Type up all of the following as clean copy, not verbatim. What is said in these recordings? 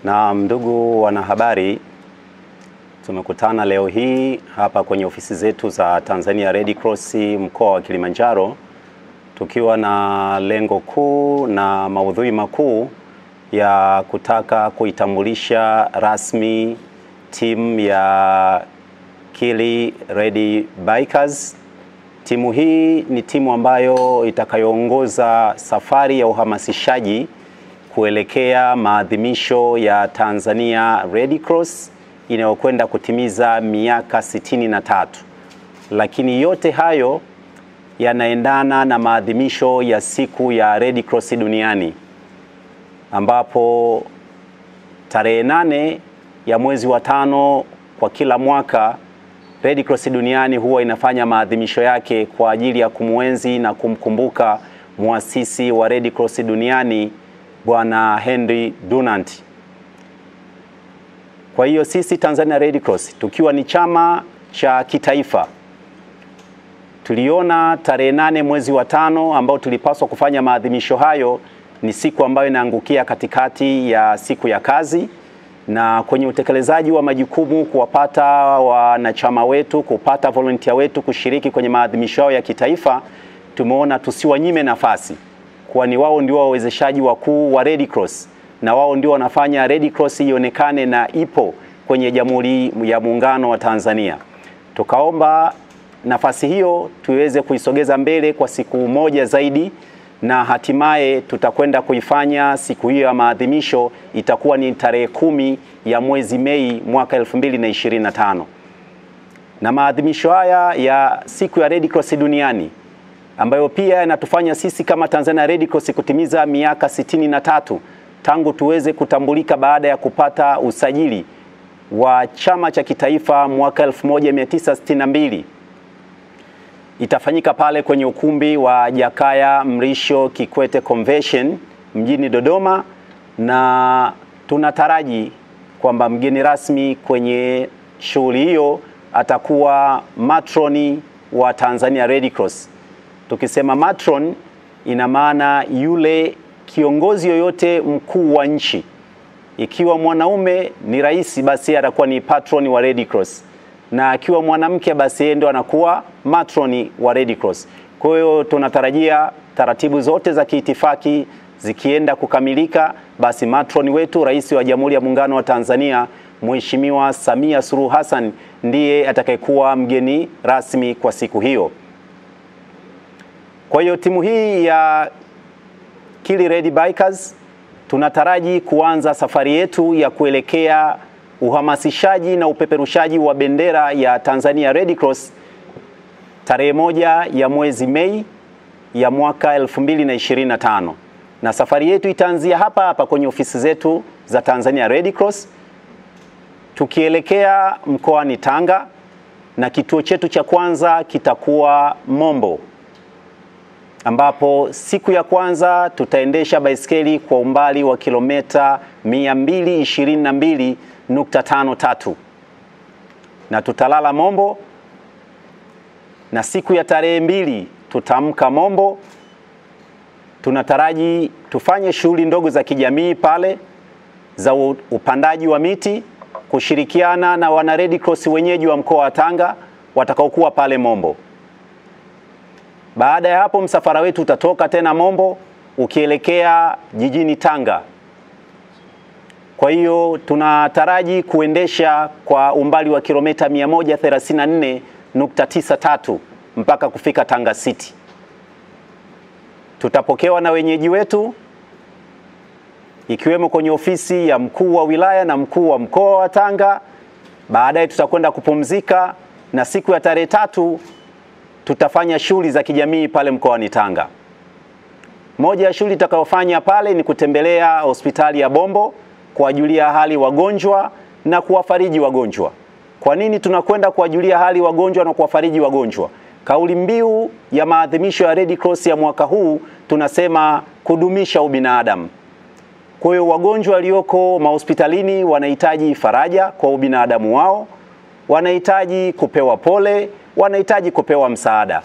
Na ndugu wanahabari, tumekutana leo hii hapa kwenye ofisi zetu za Tanzania Red Cross mkoa wa Kilimanjaro, tukiwa na lengo kuu na maudhui makuu ya kutaka kuitambulisha rasmi timu ya Kili Red Bikers. Timu hii ni timu ambayo itakayoongoza safari ya uhamasishaji kuelekea maadhimisho ya Tanzania Red Cross inayokwenda kutimiza miaka 63. Lakini yote hayo yanaendana na maadhimisho ya siku ya Red Cross duniani, ambapo tarehe 8 ya mwezi wa 5 kwa kila mwaka Red Cross duniani huwa inafanya maadhimisho yake kwa ajili ya kumwenzi na kumkumbuka muasisi wa Red Cross duniani Bwana Henry Dunant. Kwa hiyo sisi Tanzania Red Cross tukiwa ni chama cha kitaifa, tuliona tarehe 8 mwezi wa 5 ambao tulipaswa kufanya maadhimisho hayo ni siku ambayo inaangukia katikati ya siku ya kazi, na kwenye utekelezaji wa majukumu kuwapata wanachama wetu, kupata volunteer wetu kushiriki kwenye maadhimisho yao ya kitaifa, tumeona tusiwanyime nafasi, kwani wao ndio wawezeshaji wakuu wa Red Cross na wao ndio wanafanya Red Cross ionekane na ipo kwenye Jamhuri ya Muungano wa Tanzania. Tukaomba nafasi hiyo tuweze kuisogeza mbele kwa siku moja zaidi, na hatimaye tutakwenda kuifanya siku hiyo ya maadhimisho itakuwa ni tarehe 10 ya mwezi Mei mwaka 2025. Na maadhimisho haya ya siku ya Red Cross duniani ambayo pia inatufanya sisi kama Tanzania Red Cross kutimiza miaka 63 tangu tuweze kutambulika baada ya kupata usajili wa chama cha kitaifa mwaka 1962. Itafanyika pale kwenye ukumbi wa Jakaya Mrisho Kikwete Convention mjini Dodoma, na tunataraji kwamba mgeni rasmi kwenye shughuli hiyo atakuwa matroni wa Tanzania Red Cross. Tukisema matron ina maana yule kiongozi yoyote mkuu wa nchi. Ikiwa mwanaume ni rais, basi atakuwa ni patroni wa Red Cross, na akiwa mwanamke basi yeye ndo anakuwa matroni wa Red Cross. Kwa hiyo tunatarajia taratibu zote za kiitifaki zikienda kukamilika, basi matroni wetu, rais wa Jamhuri ya Muungano wa Tanzania Mheshimiwa Samia Suluhu Hassan ndiye atakayekuwa mgeni rasmi kwa siku hiyo. Kwa hiyo timu hii ya Kili Red Bikers tunataraji kuanza safari yetu ya kuelekea uhamasishaji na upeperushaji wa bendera ya Tanzania Red Cross tarehe 1 ya mwezi Mei ya mwaka 2025. Na safari yetu itaanzia hapa kwenye ofisi zetu za Tanzania Red Cross tukielekea mkoani Tanga, na kituo chetu cha kwanza kitakuwa Mombo, ambapo siku ya kwanza tutaendesha baiskeli kwa umbali wa kilomita 222.53 na tutalala Mombo, na siku ya tarehe 2 tutaamka Mombo. Tunataraji tufanye shughuli ndogo za kijamii pale za upandaji wa miti, kushirikiana na wana Red Cross wenyeji wa mkoa wa Tanga watakaokuwa pale Mombo. Baada ya hapo msafara wetu utatoka tena Mombo ukielekea jijini Tanga. Kwa hiyo tunataraji kuendesha kwa umbali wa kilomita 134.93 mpaka kufika Tanga City. Tutapokewa na wenyeji wetu ikiwemo kwenye ofisi ya mkuu wa wilaya na mkuu wa mkoa wa Tanga. Baadaye tutakwenda kupumzika, na siku ya tarehe 3 tutafanya shughuli za kijamii pale mkoani Tanga. Moja ya shughuli tutakayofanya pale ni kutembelea hospitali ya Bombo kuwajulia hali wagonjwa na kuwafariji wagonjwa. Kwa nini tunakwenda kuwajulia hali wagonjwa na kuwafariji wagonjwa? Kauli mbiu ya maadhimisho ya Red Cross ya mwaka huu tunasema kudumisha ubinadamu. Kwa hiyo wagonjwa walioko mahospitalini wanahitaji faraja kwa ubinadamu wao, wanahitaji kupewa pole, wanahitaji kupewa msaada.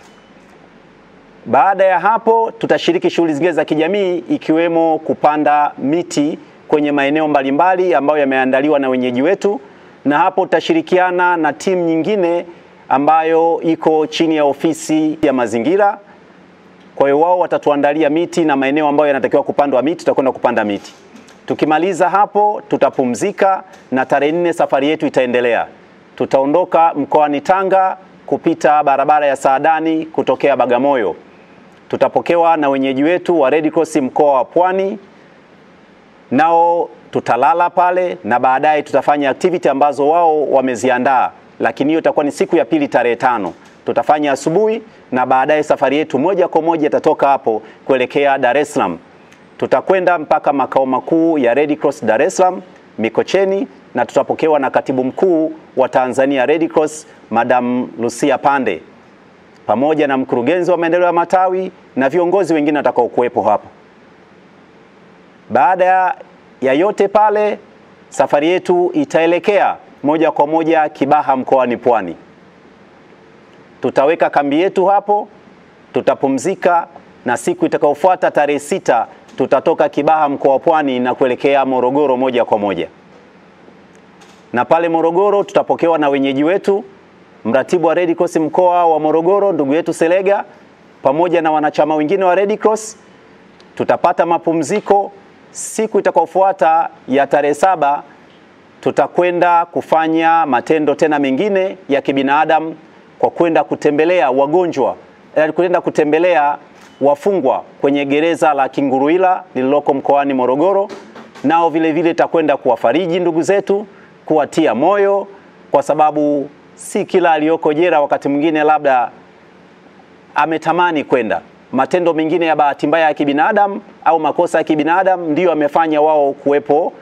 Baada ya hapo tutashiriki shughuli zingine za kijamii ikiwemo kupanda miti kwenye maeneo mbalimbali ambayo yameandaliwa na wenyeji wetu, na hapo tutashirikiana na timu nyingine ambayo iko chini ya ofisi ya mazingira. Kwa hiyo wao watatuandalia miti na maeneo ambayo yanatakiwa kupandwa miti, tutakwenda kupanda miti. Tukimaliza hapo tutapumzika, na tarehe 4 safari yetu itaendelea. Tutaondoka mkoani Tanga kupita barabara ya Saadani kutokea Bagamoyo. Tutapokewa na wenyeji wetu wa Red Cross mkoa wa Pwani, nao tutalala pale, na baadaye tutafanya activity ambazo wao wameziandaa, lakini hiyo itakuwa ni siku ya pili tarehe 5. Tutafanya asubuhi, na baadaye safari yetu moja kwa moja itatoka hapo kuelekea Dar es Salaam. Tutakwenda mpaka makao makuu ya Red Cross Dar es Salaam Mikocheni, na tutapokewa na katibu mkuu wa Tanzania Red Cross Madam Lucia Pande, pamoja na mkurugenzi wa maendeleo ya matawi na viongozi wengine watakao kuwepo hapo. Baada ya yote pale, safari yetu itaelekea moja kwa moja Kibaha mkoani Pwani. Tutaweka kambi yetu hapo, tutapumzika, na siku itakayofuata tarehe 6 tutatoka Kibaha mkoa wa Pwani na kuelekea Morogoro moja kwa moja. Na pale Morogoro tutapokewa na wenyeji wetu, mratibu wa Red Cross mkoa wa Morogoro ndugu yetu Selega, pamoja na wanachama wengine wa Red Cross. Tutapata mapumziko. Siku itakayofuata ya tarehe 7 tutakwenda kufanya matendo tena mengine ya kibinadamu, kwa kwenda kutembelea wagonjwa, kwenda kutembelea wafungwa kwenye gereza la Kinguruila lililoko mkoani Morogoro. Nao vile vile tutakwenda kuwafariji ndugu zetu, kuwatia moyo, kwa sababu si kila aliyoko jela wakati mwingine labda ametamani kwenda. Matendo mengine ya bahati mbaya ya kibinadamu au makosa ya kibinadamu ndio amefanya wao kuwepo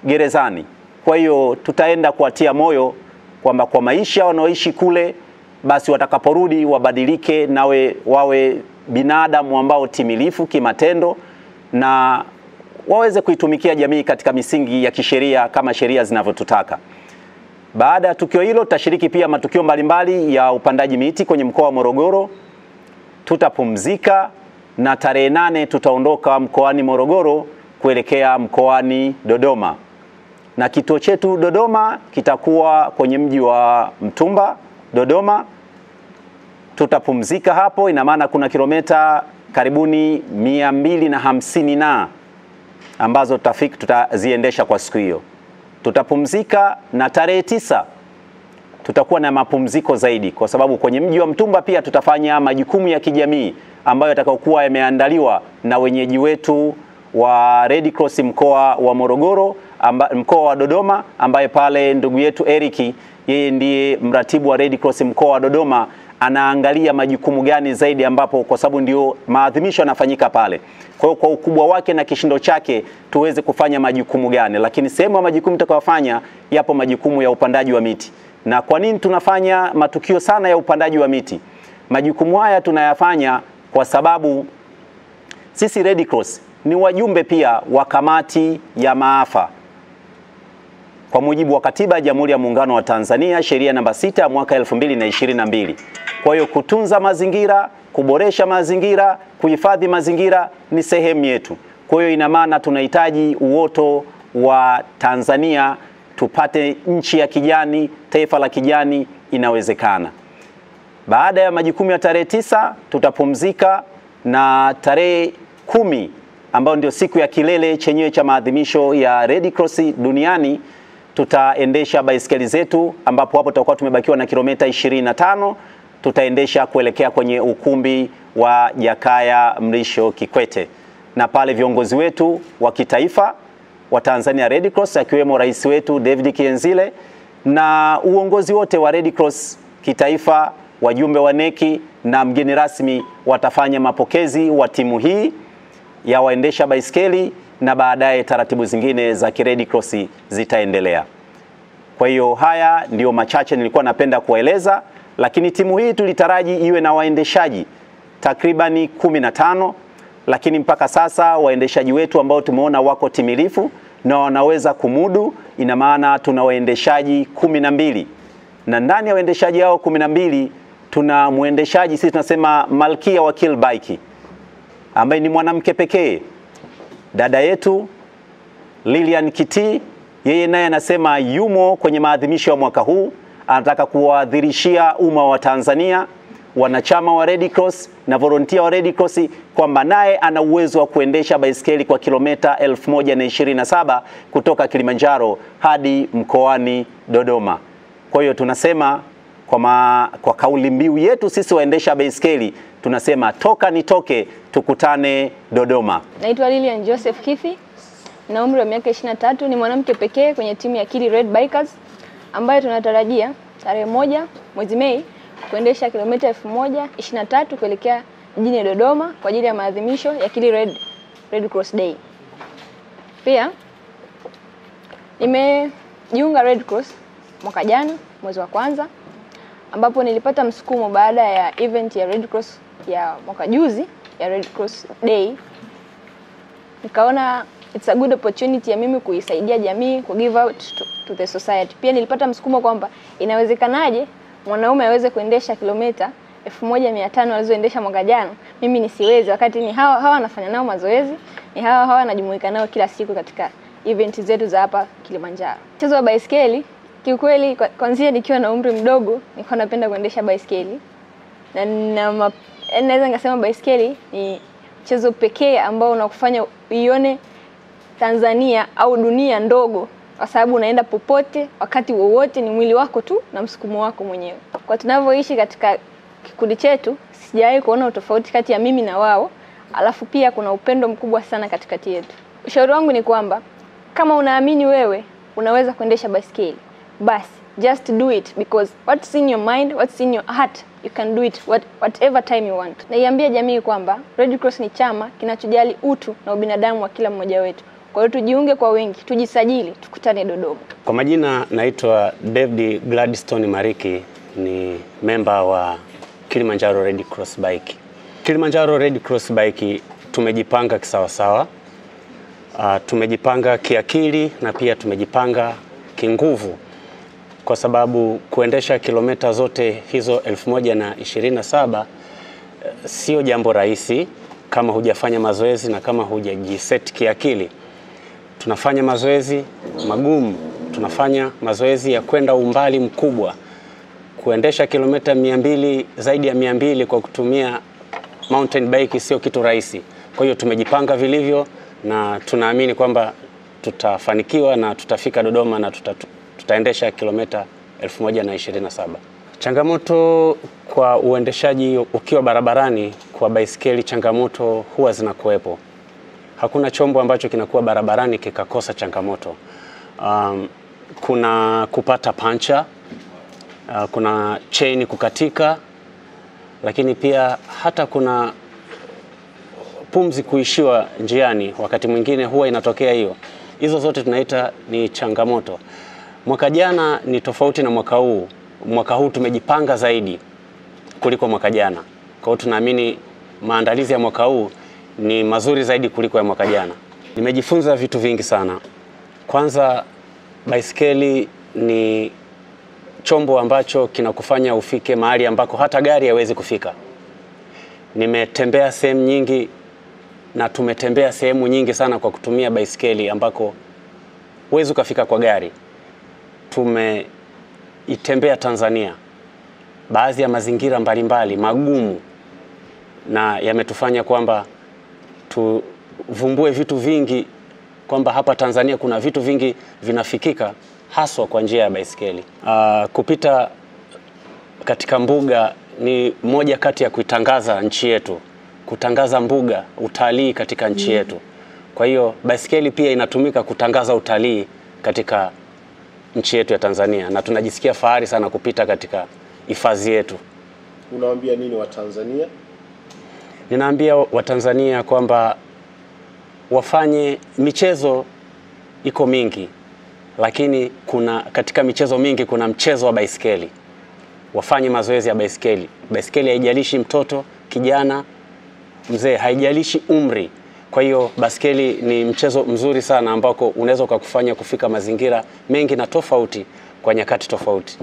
gerezani. Kwa hiyo tutaenda kuwatia moyo kwamba kwa maisha wanaoishi kule, basi watakaporudi wabadilike, nawe wawe binadamu ambao timilifu kimatendo, na waweze kuitumikia jamii katika misingi ya kisheria kama sheria zinavyotutaka. Baada ya tukio hilo tutashiriki pia matukio mbalimbali ya upandaji miti kwenye mkoa wa Morogoro. Tutapumzika, na tarehe 8 tutaondoka mkoani Morogoro kuelekea mkoani Dodoma. Na kituo chetu Dodoma kitakuwa kwenye mji wa Mtumba, Dodoma. Tutapumzika hapo, ina maana kuna kilomita karibuni 250 na ambazo tutaziendesha kwa siku hiyo. Tutapumzika, na tarehe 9 tutakuwa na mapumziko zaidi, kwa sababu kwenye mji wa Mtumba pia tutafanya majukumu ya kijamii ambayo yatakayokuwa yameandaliwa na wenyeji wetu wa Red Cross mkoa wa Morogoro, mkoa wa Dodoma, ambaye pale ndugu yetu Eric, yeye ndiye mratibu wa Red Cross mkoa wa Dodoma, anaangalia majukumu gani zaidi, ambapo kwa sababu ndio maadhimisho yanafanyika pale. Kwa hiyo kwa ukubwa wake na kishindo chake tuweze kufanya majukumu gani, lakini sehemu ya majukumu tutakayofanya yapo majukumu ya upandaji wa miti. Na kwa nini tunafanya matukio sana ya upandaji wa miti? Majukumu haya tunayafanya kwa sababu sisi Red Cross ni wajumbe pia wa kamati ya maafa kwa mujibu wa Katiba ya Jamhuri ya Muungano wa Tanzania, sheria namba 6 mwaka 2022. Kwa hiyo kutunza mazingira, kuboresha mazingira, kuhifadhi mazingira ni sehemu yetu. Kwa hiyo ina maana tunahitaji uoto wa Tanzania, tupate nchi ya kijani, taifa la kijani, inawezekana. Baada ya majukumu ya tarehe 9 tutapumzika, na tarehe 10 ambayo ndio siku ya kilele chenyewe cha maadhimisho ya Red Cross duniani, tutaendesha baiskeli zetu, ambapo hapo tutakuwa tumebakiwa na kilomita 25. Tutaendesha kuelekea kwenye ukumbi wa Jakaya Mrisho Kikwete, na pale viongozi wetu wa kitaifa wa Tanzania Red Cross akiwemo rais wetu David Kienzile na uongozi wote wa Red Cross kitaifa, wajumbe wa neki na mgeni rasmi watafanya mapokezi wa timu hii ya waendesha baiskeli, na baadaye taratibu zingine za Red Cross zitaendelea. Kwa hiyo haya ndio machache nilikuwa napenda kueleza, lakini timu hii tulitaraji iwe na waendeshaji takribani 15, lakini mpaka sasa waendeshaji wetu ambao tumeona wako timilifu na wanaweza kumudu, ina maana tuna waendeshaji 12. Na ndani ya waendeshaji hao 12 tuna muendeshaji sisi tunasema malkia wa Kilbike, ambaye ni mwanamke pekee, dada yetu Lilian Kiti, yeye naye anasema yumo kwenye maadhimisho ya mwaka huu, anataka kuwadhirishia umma wa Tanzania, wanachama wa Red Cross na volunteer wa Red Cross kwamba naye ana uwezo wa kuendesha baiskeli kwa kilomita 1027 kutoka hadi mkoani Dodoma. Kwa hiyo tunasema kwa kauli mbiu yetu sisi waendesha baiskeli, tunasema toka nitoke tukutane Dodoma. Naitwa Lilian Joseph Kithi, na umri wa miaka 23, ni mwanamke pekee kwenye timu ya Kili Red Bikers ambayo tunatarajia tarehe 1 mwezi Mei kuendesha kilomita 1023 kuelekea mjini Dodoma kwa ajili ya maadhimisho ya Kili Red Cross Day. Pia nimejiunga Red Cross mwaka jana mwezi wa kwanza, ambapo nilipata msukumo baada ya event ya Red Cross ya mwaka juzi ya Red Cross Day. Nikaona it's a good opportunity ya mimi kuisaidia jamii, ku give out to the society. Pia nilipata msukumo kwamba inawezekanaje mwanaume aweze kuendesha kilomita 1500 alizoendesha mwaka jana, mimi nisiweze, wakati ni hawa wanafanya nao mazoezi, ni hawa najumuika nao kila siku katika event zetu za hapa Kilimanjaro. Mchezo wa baiskeli kiukweli, kwanza nikiwa na umri mdogo nilikuwa napenda kuendesha baiskeli, na naweza ngasema baiskeli ni mchezo pekee ambao unakufanya uione Tanzania au dunia ndogo, kwa sababu unaenda popote wakati wowote, ni mwili wako tu na msukumo wako mwenyewe. Kwa tunavyoishi katika kikundi chetu, sijawahi kuona utofauti kati ya mimi na wao, alafu pia kuna upendo mkubwa sana katikati yetu. Ushauri wangu ni kwamba kama unaamini wewe unaweza kuendesha baiskeli, basi just do it, because what's in your mind, what's in your heart, you can do it whatever time you want. Naiambia jamii kwamba Red Cross ni chama kinachojali utu na ubinadamu wa kila mmoja wetu. Kwa hiyo tujiunge kwa wengi, tujisajili, tukutane Dodoma. Kwa majina naitwa David Gladstone Mariki, ni member wa Kilimanjaro Red Cross Bike. Kilimanjaro Red Cross Bike tumejipanga kisawasawa. Tumejipanga kiakili na pia tumejipanga kinguvu, kwa sababu kuendesha kilomita zote hizo 1027 sio jambo rahisi kama hujafanya mazoezi na kama hujajiset kiakili. Tunafanya mazoezi magumu, tunafanya mazoezi ya kwenda umbali mkubwa. Kuendesha kilomita 200, zaidi ya 200 kwa kutumia mountain bike sio kitu rahisi. Kwa hiyo tumejipanga vilivyo na tunaamini kwamba tutafanikiwa na tutafika Dodoma na tutaendesha kilomita 1027. Changamoto kwa uendeshaji ukiwa barabarani kwa baiskeli, changamoto huwa zinakuwepo. Hakuna chombo ambacho kinakuwa barabarani kikakosa changamoto. Kuna kupata pancha, kuna chain kukatika, lakini pia hata kuna pumzi kuishiwa njiani, wakati mwingine huwa inatokea hiyo. Hizo zote tunaita ni changamoto. Mwaka jana ni tofauti na mwaka huu. Mwaka huu tumejipanga zaidi kuliko mwaka jana. Kwa hiyo tunaamini maandalizi ya mwaka huu ni mazuri zaidi kuliko ya mwaka jana. Nimejifunza vitu vingi sana. Kwanza, baiskeli ni chombo ambacho kinakufanya ufike mahali ambako hata gari haiwezi kufika. Nimetembea sehemu nyingi na tumetembea sehemu nyingi sana kwa kutumia baiskeli ambako huwezi kufika kwa gari. Tumeitembea Tanzania, baadhi ya mazingira mbalimbali magumu, na yametufanya kwamba tuvumbue vitu vingi, kwamba hapa Tanzania kuna vitu vingi vinafikika haswa kwa njia ya baiskeli. Kupita katika mbuga ni moja kati ya kuitangaza nchi yetu, kutangaza mbuga, utalii katika nchi yetu. Kwa hiyo baiskeli pia inatumika kutangaza utalii katika nchi yetu ya Tanzania, na tunajisikia fahari sana kupita katika hifadhi yetu. Unawaambia nini wa Tanzania? Ninaambia wa Tanzania kwamba wafanye michezo, iko mingi, lakini katika michezo mingi kuna mchezo wa baiskeli. Wafanye mazoezi ya baiskeli. Baiskeli haijalishi mtoto, kijana, mzee, haijalishi umri. Kwa hiyo baiskeli ni mchezo mzuri sana ambako unaweza kukufanya kufika mazingira mengi na tofauti kwa nyakati tofauti.